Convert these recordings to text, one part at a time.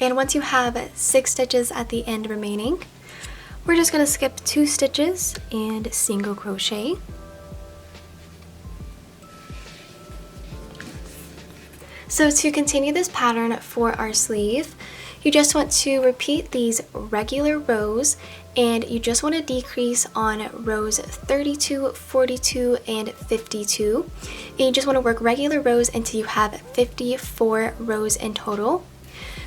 And once you have 6 stitches at the end remaining, we're just going to skip 2 stitches and single crochet. So to continue this pattern for our sleeve, you just want to repeat these regular rows, and you just want to decrease on rows 32, 42, and 52. And you just want to work regular rows until you have 54 rows in total.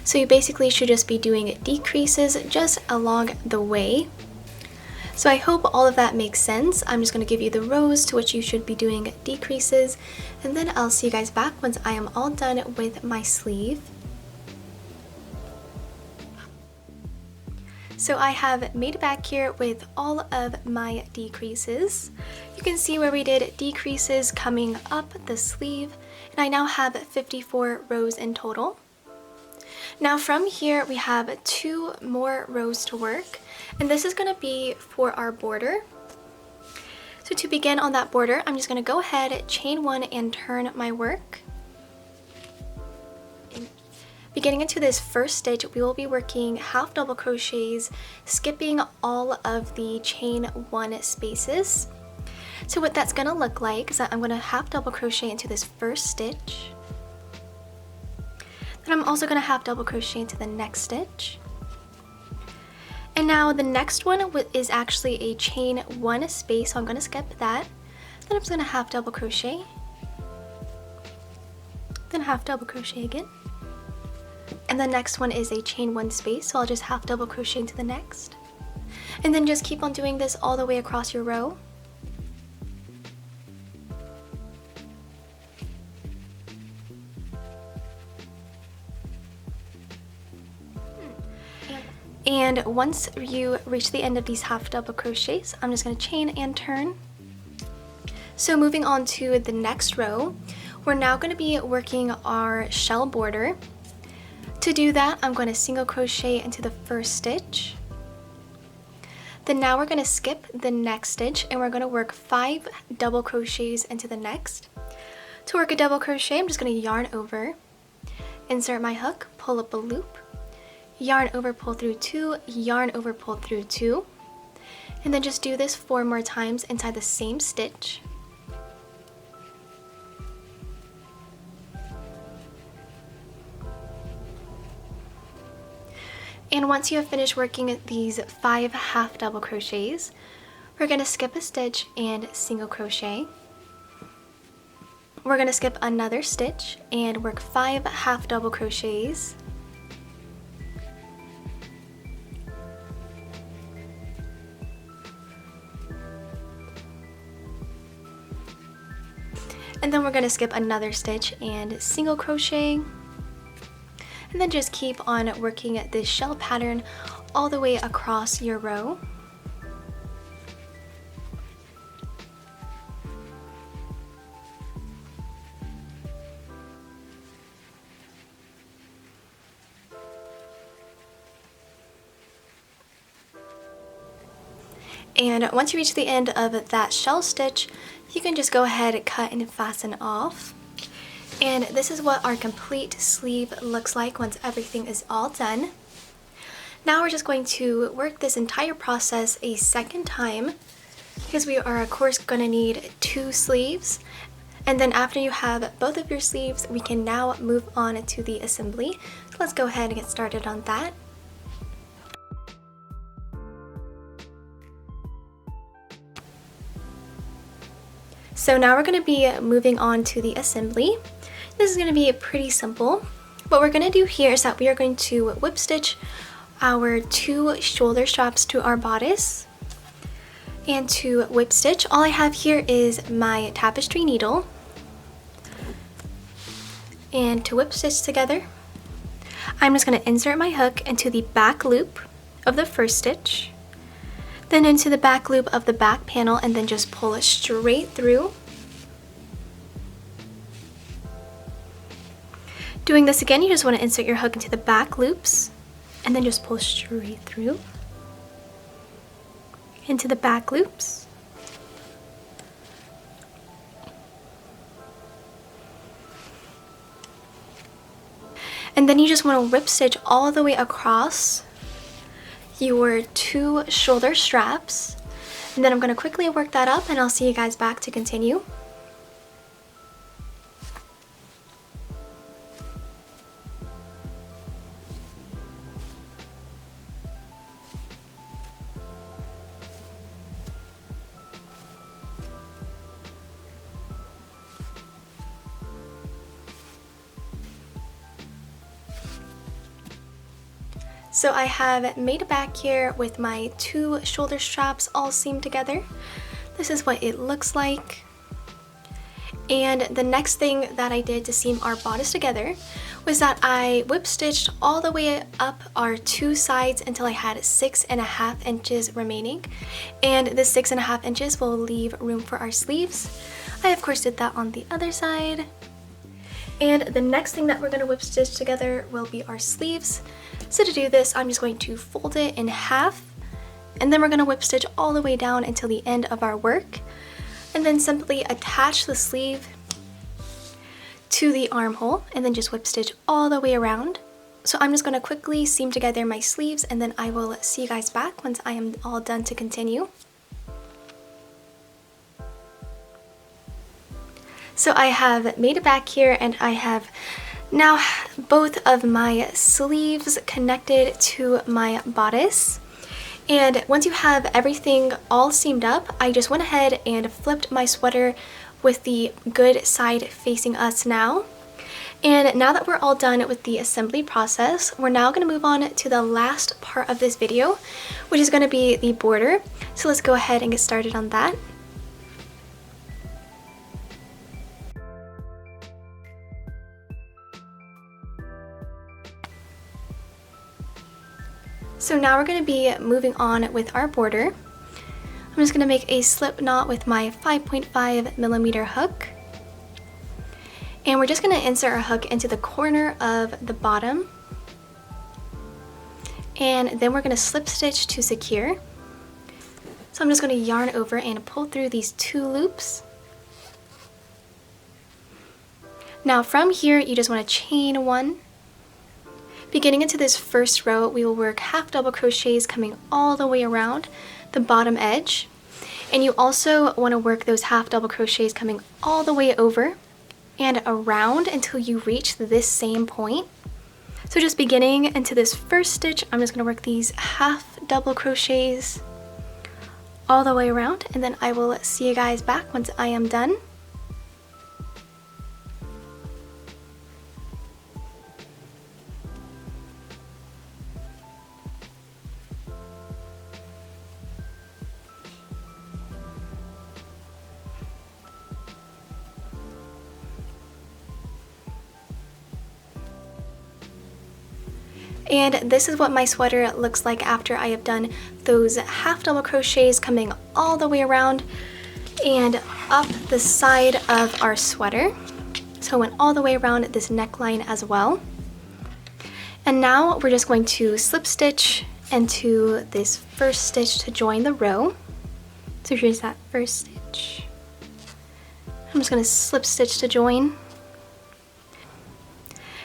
So you basically should just be doing decreases just along the way. So I hope all of that makes sense. I'm just going to give you the rows to which you should be doing decreases, and then I'll see you guys back once I am all done with my sleeve. So I have made it back here with all of my decreases. You can see where we did decreases coming up the sleeve, and I now have 54 rows in total. Now from here we have 2 more rows to work, and this is going to be for our border. So to begin on that border, I'm just going to go ahead, chain 1, and turn my work. Beginning into this first stitch, we will be working half double crochets, skipping all of the chain 1 spaces. So what that's going to look like is that I'm going to half double crochet into this first stitch. Then I'm also going to half double crochet into the next stitch. And now the next one is actually a chain 1 space, so I'm going to skip that. Then I'm just going to half double crochet, then half double crochet again. And the next one is a chain 1 space, so I'll just half double crochet into the next. And then just keep on doing this all the way across your row. And once you reach the end of these half double crochets, I'm just going to chain and turn. So moving on to the next row, we're now going to be working our shell border. To do that, I'm going to single crochet into the first stitch. Then now we're going to skip the next stitch, and we're going to work 5 double crochets into the next. To work a double crochet, I'm just going to yarn over, insert my hook, pull up a loop, yarn over, pull through 2, yarn over, pull through 2, and then just do this 4 more times inside the same stitch. And once you have finished working these 5 half double crochets, we're going to skip a stitch and single crochet. We're going to skip another stitch and work 5 half double crochets. And then we're going to skip another stitch and single crochet. And then just keep on working this shell pattern all the way across your row. And once you reach the end of that shell stitch, you can just go ahead and cut and fasten off. And this is what our complete sleeve looks like once everything is all done. Now we're just going to work this entire process a second time, because we are of course going to need 2 sleeves. And then after you have both of your sleeves, we can now move on to the assembly. So let's go ahead and get started on that. So now we're going to be moving on to the assembly. This is going to be pretty simple. What we're going to do here is that we are going to whip stitch our 2 shoulder straps to our bodice. And to whip stitch, all I have here is my tapestry needle. And to whip stitch together, I'm just going to insert my hook into the back loop of the first stitch, then into the back loop of the back panel, and then just pull it straight through. Doing this again, you just want to insert your hook into the back loops and then just pull straight through into the back loops. And then you just want to whip stitch all the way across your 2 shoulder straps. And then I'm going to quickly work that up and I'll see you guys back to continue. So I have made a back here with my 2 shoulder straps all seamed together. This is what it looks like. And the next thing that I did to seam our bodice together was that I whip stitched all the way up our 2 sides until I had 6.5 inches remaining. And the 6.5 inches will leave room for our sleeves. I of course did that on the other side. And the next thing that we're going to whip stitch together will be our sleeves. So to do this, I'm just going to fold it in half, and then we're going to whip stitch all the way down until the end of our work, and then simply attach the sleeve to the armhole, and then just whip stitch all the way around. So I'm just going to quickly seam together my sleeves, and then I will see you guys back once I am all done to continue. So I have made it back here, and I have now both of my sleeves connected to my bodice. And once you have everything all seamed up, I just went ahead and flipped my sweater with the good side facing us now. And now that we're all done with the assembly process, we're now going to move on to the last part of this video, which is going to be the border. So let's go ahead and get started on that. So now we're going to be moving on with our border. I'm just going to make a slip knot with my 5.5mm hook. And we're just going to insert our hook into the corner of the bottom. And then we're going to slip stitch to secure. So I'm just going to yarn over and pull through these 2 loops. Now from here, you just want to chain 1. Beginning into this first row, we will work half double crochets coming all the way around the bottom edge. And you also want to work those half double crochets coming all the way over and around until you reach this same point. So just beginning into this first stitch, I'm just going to work these half double crochets all the way around, and then I will see you guys back once I am done. And this is what my sweater looks like after I have done those half double crochets coming all the way around and up the side of our sweater. So I went all the way around this neckline as well. And now we're just going to slip stitch into this first stitch to join the row. So here's that first stitch. I'm just going to slip stitch to join.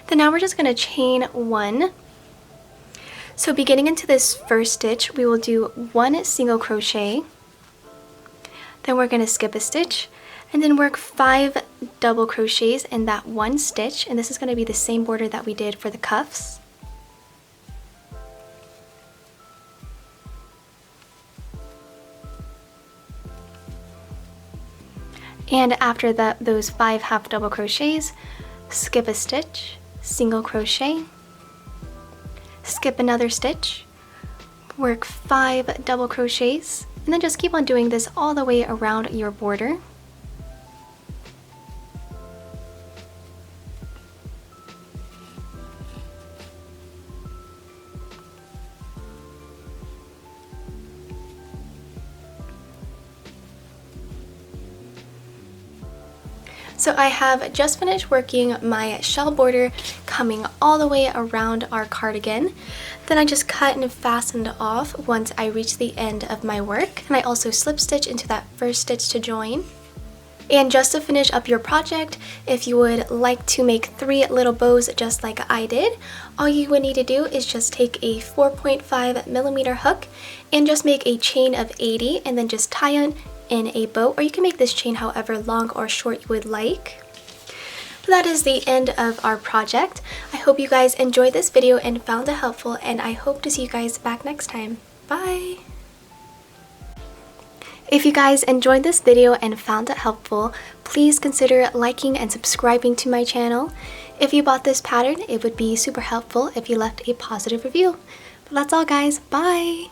Then now we're just going to chain 1. So beginning into this first stitch, we will do 1 single crochet, then we're going to skip a stitch, and then work 5 double crochets in that 1 stitch, and this is going to be the same border that we did for the cuffs. And after those 5 half double crochets, skip a stitch, single crochet, skip another stitch, work 5 double crochets, and then just keep on doing this all the way around your border. So I have just finished working my shell border coming all the way around our cardigan. Then I just cut and fastened off once I reached the end of my work. And I also slip stitch into that first stitch to join. And just to finish up your project, if you would like to make 3 little bows just like I did, all you would need to do is just take a 4.5mm hook and just make a chain of 80 and then just tie it in a bow, or you can make this chain however long or short you would like. But that is the end of our project. I hope you guys enjoyed this video and found it helpful, and I hope to see you guys back next time. Bye! If you guys enjoyed this video and found it helpful, please consider liking and subscribing to my channel. If you bought this pattern, it would be super helpful if you left a positive review. But that's all guys, bye!